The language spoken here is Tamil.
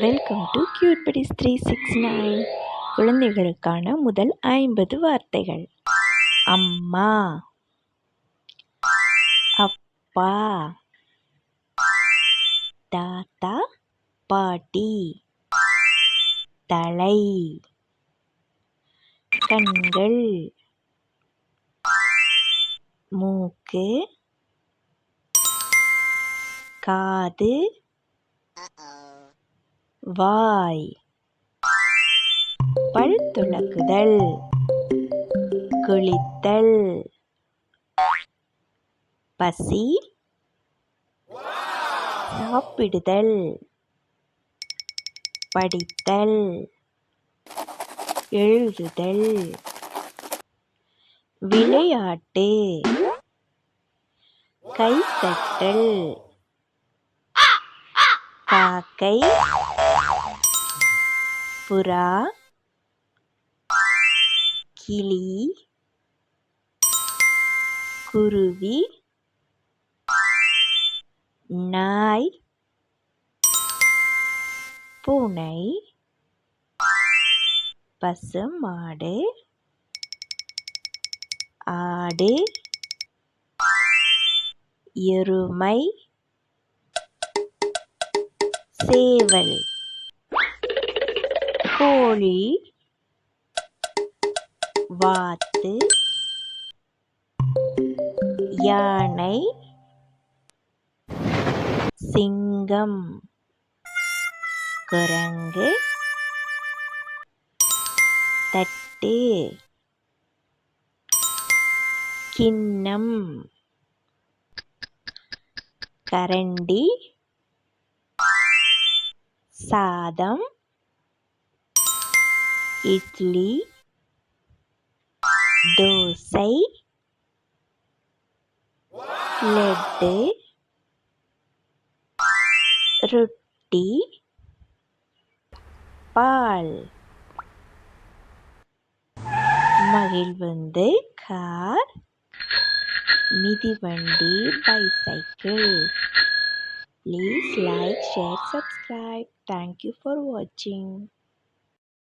Welcome to cute buddies 369. குழந்தைகளுக்கான முதல் 50 வார்த்தைகள். அம்மா, அப்பா, தாத்தா, பாட்டி, தலை, கண்கள், மூக்கு, காது, வாய், பல் துலக்குதல், குளித்தல், பசி, சாப்பிடுதல், படித்தல், எழுதுதல், விளையாட்டு, கைத்தட்டல், காக்கை, புறா, கிளி, குருவி, நாய், பூனை, பசுமாடு, ஆடு, எருமை, சேவல், கோழி, வாத்து, யானை, சிங்கம், குரங்கு, தட்டு, கிண்ணம், கரண்டி, சாதம், இட்லி, தோசை, லட்டு, ரொட்டி, பால், மகிழ்வுந்து, கார், மிதிவண்டி, bicycle. Please like, share, subscribe. Thank you for watching.